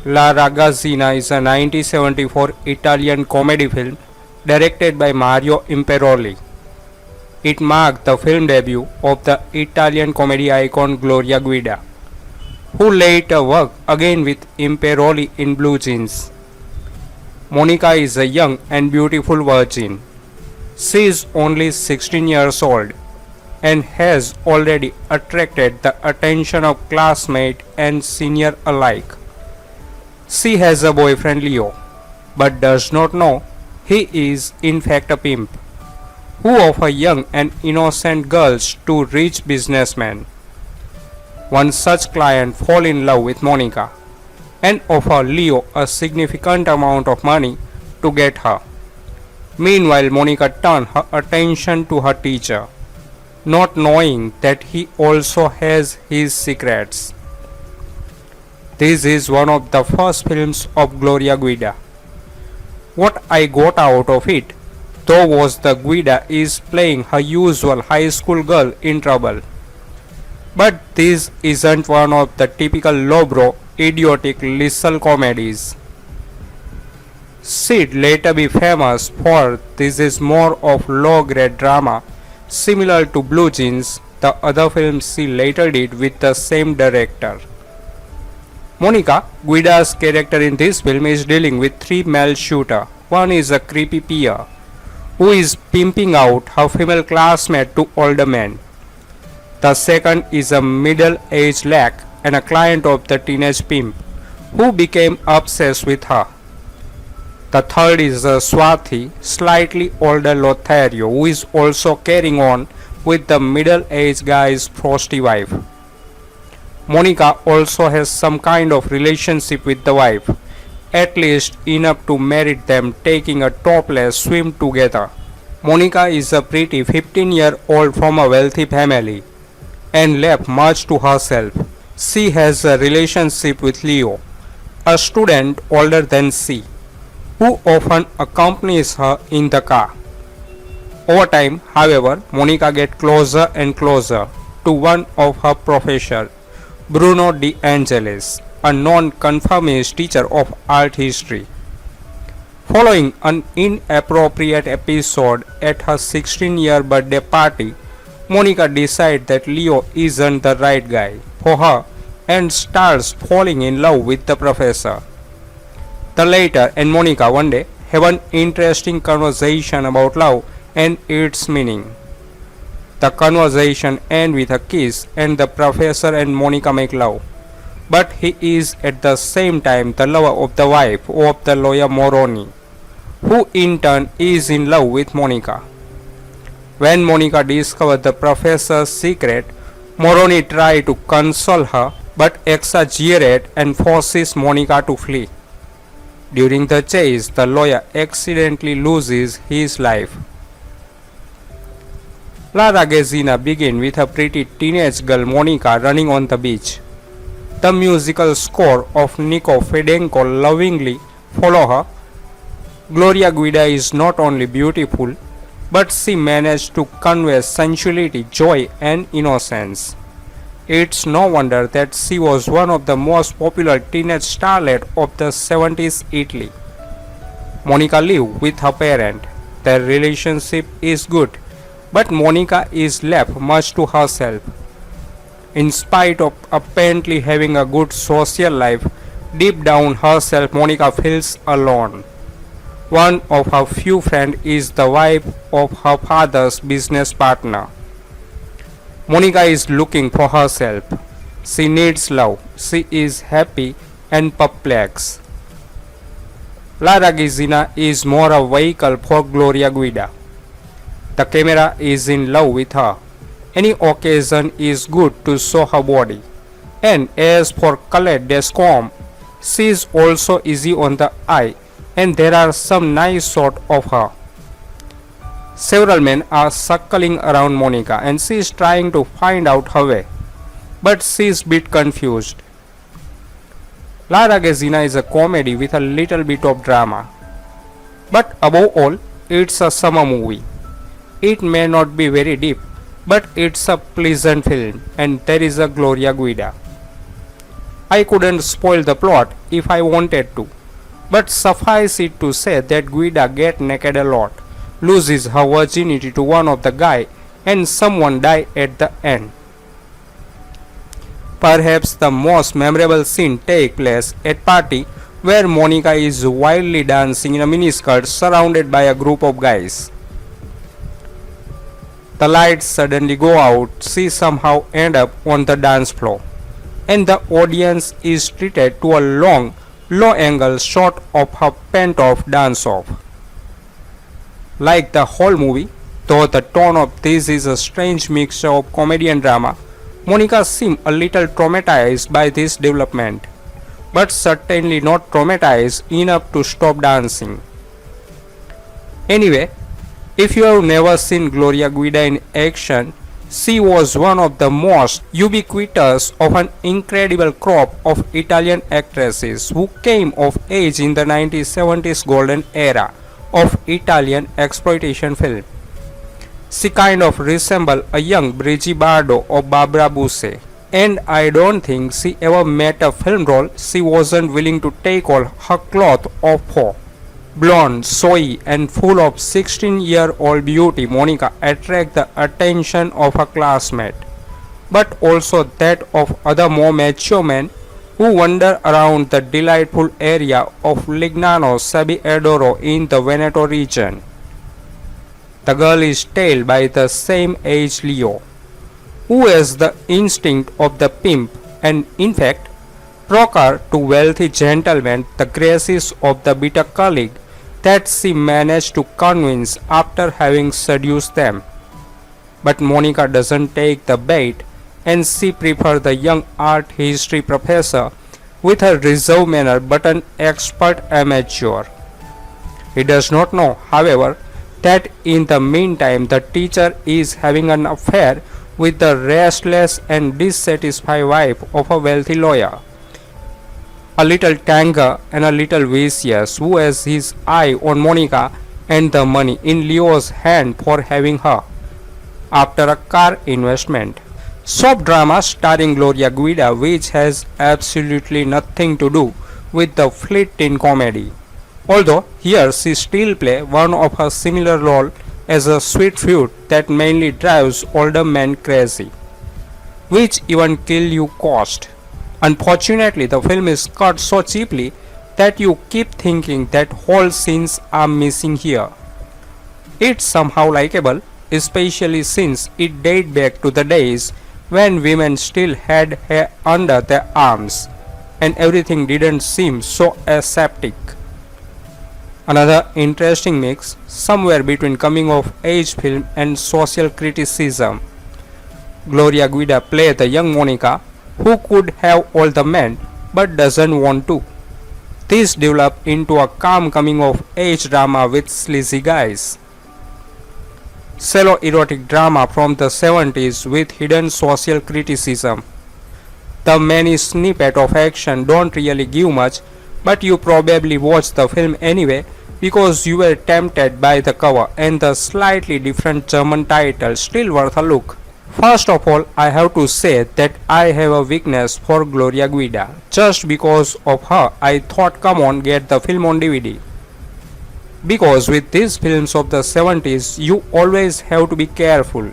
La Ragazzina is a 1974 Italian comedy film directed by Mario Imperoli. It marked the film debut of the Italian comedy icon Gloria Guida, who later worked again with Imperoli in Blue Jeans. Monika is a young and beautiful virgin. She is only 16 years old and has already attracted the attention of classmates and senior alike. She has a boyfriend Leo, but does not know he is in fact a pimp, who offers young and innocent girls to rich businessmen. One such client falls in love with Monika and offers Leo a significant amount of money to get her. Meanwhile, Monika turns her attention to her teacher, not knowing that he also has his secrets. This is one of the first films of Gloria Guida. What I got out of it, though, was the Guida is playing her usual high school girl in trouble. But this isn't one of the typical lowbrow, idiotic lethal comedies. She'd later be famous for this is more of low-grade drama, similar to Blue Jeans, the other film she later did with the same director. Monika, Guida's character in this film, is dealing with three male shooters. One is a creepy peer, who is pimping out her female classmate to older men. The second is a middle-aged lack and a client of the teenage pimp, who became obsessed with her. The third is a swarthy, slightly older Lothario, who is also carrying on with the middle-aged guy's frosty wife. Monika also has some kind of relationship with the wife, at least enough to merit them taking a topless swim together. Monika is a pretty 15-year-old from a wealthy family and left much to herself. She has a relationship with Leo, a student older than she, who often accompanies her in the car. Over time, however, Monika gets closer and closer to one of her professors, Bruno De Angelis, a non-conformist teacher of art history. Following an inappropriate episode at her 16-year birthday party, Monika decides that Leo isn't the right guy for her and starts falling in love with the professor. The latter and Monika one day have an interesting conversation about love and its meaning. The conversation ends with a kiss and the professor and Monika make love. But he is at the same time the lover of the wife of the lawyer Moroni, who in turn is in love with Monika. When Monika discovers the professor's secret, Moroni tries to console her but exaggerates and forces Monika to flee. During the chase, the lawyer accidentally loses his life. La Ragazzina begins with a pretty teenage girl Monika running on the beach. The musical score of Nico Fedenko lovingly follows her. Gloria Guida is not only beautiful, but she managed to convey sensuality, joy and innocence. It's no wonder that she was one of the most popular teenage starlets of the 70s Italy. Monika lives with her parents. Their relationship is good, but Monika is left much to herself. In spite of apparently having a good social life, deep down herself Monika feels alone. One of her few friends is the wife of her father's business partner. Monika is looking for herself. She needs love. She is happy and perplexed. La Ragazzina is more a vehicle for Gloria Guida. The camera is in love with her. Any occasion is good to show her body. And as for Colette Descombe, she is also easy on the eye and there are some nice shots of her. Several men are circling around Monika and she is trying to find out her way, but she is a bit confused. La Ragazzina is a comedy with a little bit of drama, but above all, it's a summer movie. It may not be very deep, but it's a pleasant film and there is a Gloria Guida. I couldn't spoil the plot if I wanted to, but suffice it to say that Guida gets naked a lot, loses her virginity to one of the guy, and someone die at the end. Perhaps the most memorable scene takes place at party where Monika is wildly dancing in a miniskirt surrounded by a group of guys. The lights suddenly go out, she somehow ends up on the dance floor, and the audience is treated to a long, low angle shot of her pent off dance off. Like the whole movie, though the tone of this is a strange mixture of comedy and drama, Monika seems a little traumatized by this development, but certainly not traumatized enough to stop dancing. Anyway, if you have never seen Gloria Guida in action, she was one of the most ubiquitous of an incredible crop of Italian actresses who came of age in the 1970s golden era of Italian exploitation film. She kind of resembled a young Brigitte Bardot or Barbara Busse, and I don't think she ever met a film role she wasn't willing to take all her cloth off for. Blonde, showy, and full of 16-year-old beauty, Monika attracts the attention of her classmate, but also that of other more mature men who wander around the delightful area of Lignano Sabbiadoro in the Veneto region. The girl is tailed by the same age Leo, who has the instinct of the pimp and in fact procure to wealthy gentlemen the graces of the bitter colleague that she managed to convince after having seduced them. But Monika doesn't take the bait, and she prefers the young art history professor with her reserved manner but an expert amateur. He does not know, however, that in the meantime the teacher is having an affair with the restless and dissatisfied wife of a wealthy lawyer, a little tanker and a little vicious, who has his eye on Monika and the money in Leo's hand for having her after a car investment. Soap drama starring Gloria Guida, which has absolutely nothing to do with the fleeting comedy. Although here she still plays one of her similar role as a sweet fruit that mainly drives older men crazy, which even kill you cost. Unfortunately, the film is cut so cheaply that you keep thinking that whole scenes are missing here. It's somehow likable, especially since it dates back to the days when women still had hair under their arms and everything didn't seem so aseptic. Another interesting mix, somewhere between coming of age film and social criticism. Gloria Guida plays the young Monika who could have all the men but doesn't want to. This developed into a calm coming of age drama with sleazy guys. Shallow erotic drama from the 70s with hidden social criticism. The many snippets of action don't really give much, but you probably watched the film anyway because you were tempted by the cover and the slightly different German title, still worth a look. First of all, I have to say that I have a weakness for Gloria Guida. Just because of her, I thought, come on, get the film on DVD. Because with these films of the 70s, you always have to be careful,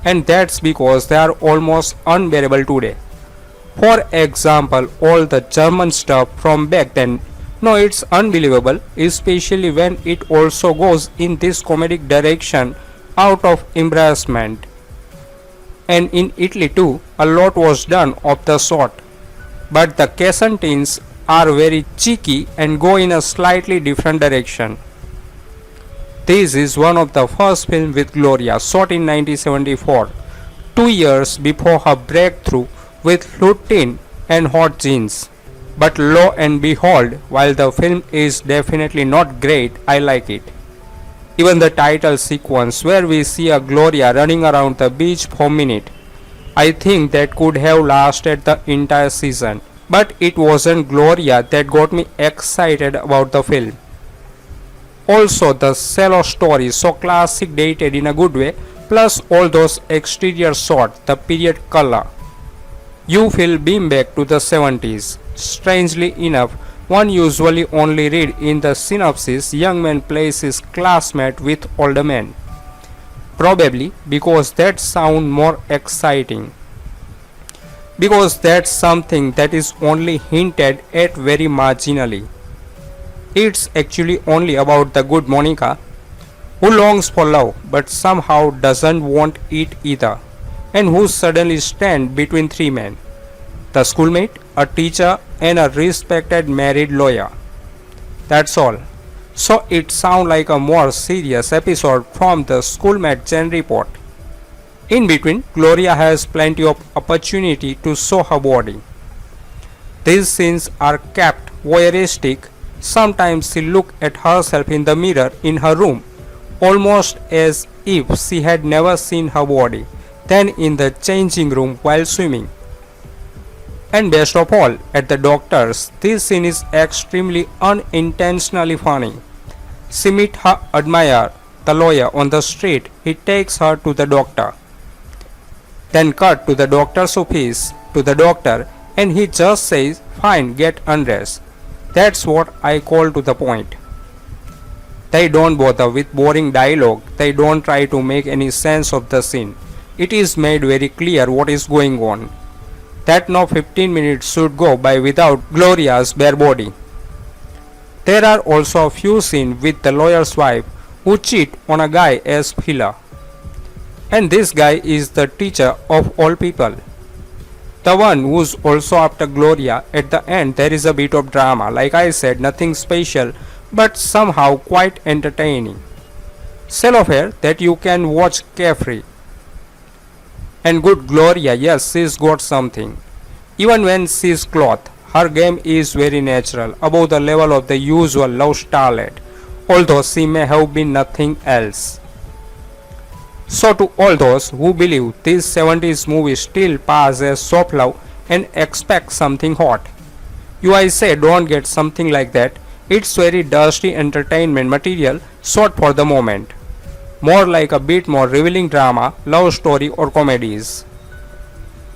and that's because they are almost unbearable today. For example, all the German stuff from back then, no, it's unbelievable, especially when it also goes in this comedic direction out of embarrassment. And in Italy too, a lot was done of the sort. But the Casentines are very cheeky and go in a slightly different direction. This is one of the first films with Gloria, shot in 1974, 2 years before her breakthrough with lutein and hot jeans. But lo and behold, while the film is definitely not great, I like it. Even the title sequence where we see a Gloria running around the beach for a minute, I think that could have lasted the entire season. But it wasn't Gloria that got me excited about the film. Also, the shallow story, so classic dated in a good way, plus all those exterior shots, the period color. You feel beamed back to the 70s. Strangely enough, one usually only read in the synopsis young man plays his classmate with older men. Probably because that sound more exciting. Because that's something that is only hinted at very marginally. It's actually only about the good Monica who longs for love but somehow doesn't want it either, and who suddenly stands between three men: the schoolmate, a teacher, and a respected married lawyer. That's all. So it sounds like a more serious episode from the schoolmate Gen report. In between, Gloria has plenty of opportunity to show her body. These scenes are kept voyeuristic. Sometimes she looks at herself in the mirror in her room, almost as if she had never seen her body, then in the changing room while swimming. And best of all, at the doctor's, this scene is extremely unintentionally funny. She meets her admirer, the lawyer, on the street. He takes her to the doctor. Then cut to the doctor's office, to the doctor, and he just says, "Fine, get undressed." That's what I call to the point. They don't bother with boring dialogue, they don't try to make any sense of the scene. It is made very clear what is going on. That no 15 minutes should go by without Gloria's bare body. There are also a few scenes with the lawyer's wife who cheat on a guy as filler. And this guy is the teacher of all people. The one who's also after Gloria. At the end there is a bit of drama. Like I said, nothing special but somehow quite entertaining. Sell affair that you can watch carefree. And good Gloria, yes, she's got something. Even when she's clothed, her game is very natural, above the level of the usual love starlet, although she may have been nothing else. So to all those who believe these 70s movies still pass as soft love and expect something hot, I say don't get something like that. It's very dusty entertainment material shot for the moment. More like a bit more revealing drama, love story or comedies.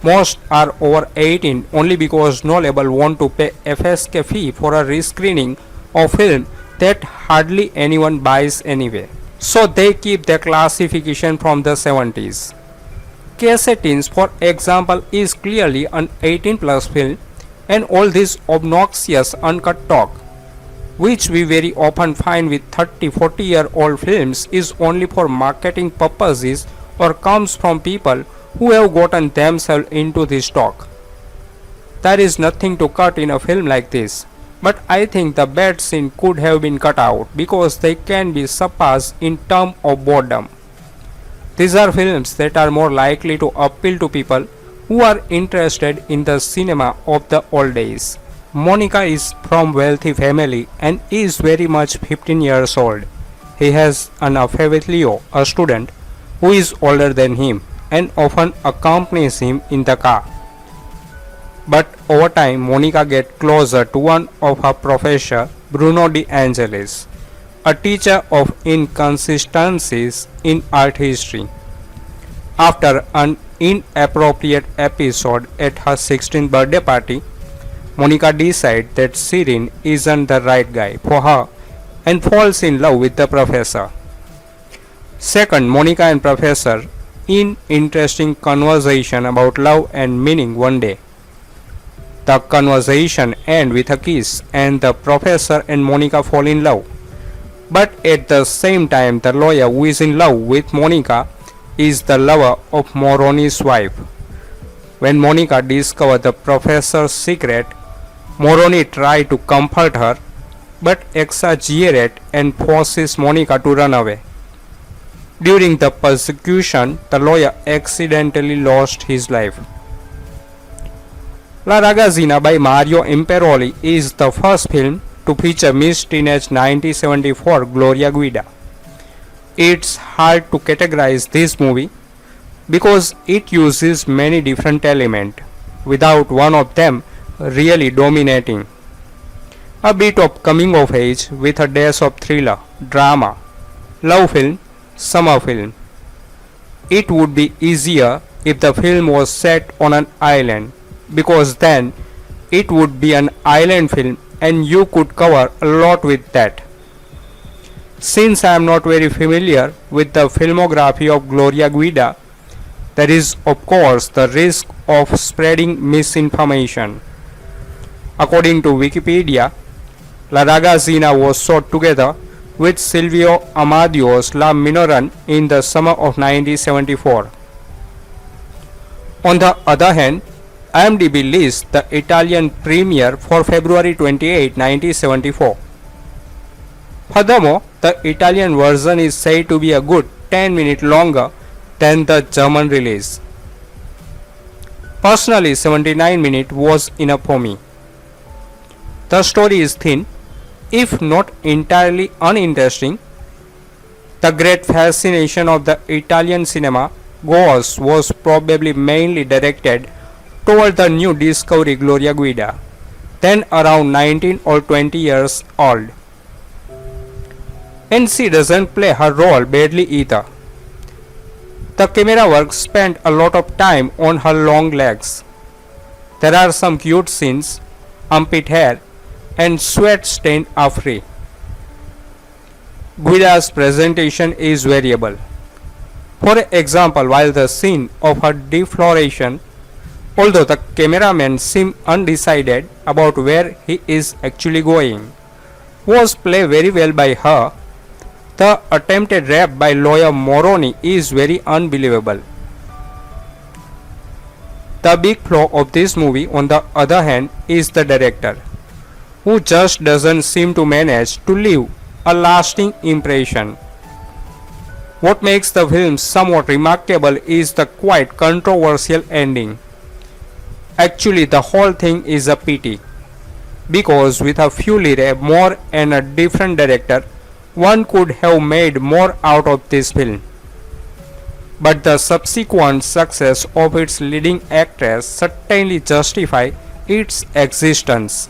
Most are over 18 only because no label want to pay FSK fee for a rescreening of film that hardly anyone buys anyway. So they keep their classification from the 70s. Cassettines, for example, is clearly an 18 plus film, and all this obnoxious uncut talk, which we very often find with 30-40-year-old films, is only for marketing purposes or comes from people who have gotten themselves into this talk. There is nothing to cut in a film like this, but I think the bad scene could have been cut out because they can be surpassed in terms of boredom. These are films that are more likely to appeal to people who are interested in the cinema of the old days. Monika is from wealthy family and is very much 15 years old. He has an affair with Leo, a student who is older than him and often accompanies him in the car. But over time, Monika gets closer to one of her professor, Bruno De Angelis, a teacher of inconsistencies in art history. After an inappropriate episode at her 16th birthday party, Monika decides that Sirin isn't the right guy for her and falls in love with the professor. Second, Monika and professor in interesting conversation about love and meaning one day. The conversation ends with a kiss and the professor and Monika fall in love. But at the same time, the lawyer who is in love with Monika is the lover of Moroni's wife. When Monika discovers the professor's secret, Moroni tries to comfort her but exaggerates and forces Monika to run away. During the persecution, the lawyer accidentally lost his life. La Ragazzina by Mario Imperoli is the first film to feature Miss Teenage 1974 Gloria Guida. It's hard to categorize this movie because it uses many different elements, without one of them really dominating. A bit of coming of age with a dash of thriller, drama, love film, summer film. It would be easier if the film was set on an island, because then it would be an island film and you could cover a lot with that. Since I am not very familiar with the filmography of Gloria Guida, there is of course the risk of spreading misinformation. According to Wikipedia, La Ragazzina was shot together with Silvio Amadeo's La Minoran in the summer of 1974. On the other hand, IMDb lists the Italian premiere for February 28, 1974. Furthermore, the Italian version is said to be a good 10 minutes longer than the German release. Personally, 79 minutes was enough for me. The story is thin, if not entirely uninteresting. The great fascination of the Italian cinema goers was probably mainly directed toward the new discovery Gloria Guida, then around 19 or 20 years old. And she doesn't play her role badly either. The camera work spent a lot of time on her long legs. There are some cute scenes, armpit hair, and sweat stain are free. Guida's presentation is variable. For example, while the scene of her defloration, although the cameraman seemed undecided about where he is actually going, was played very well by her, the attempted rape by lawyer Moroni is very unbelievable. The big flaw of this movie, on the other hand, is the director, who just doesn't seem to manage to leave a lasting impression. What makes the film somewhat remarkable is the quite controversial ending. Actually, the whole thing is a pity, because with a few lire more and a different director, one could have made more out of this film. But the subsequent success of its leading actress certainly justify its existence.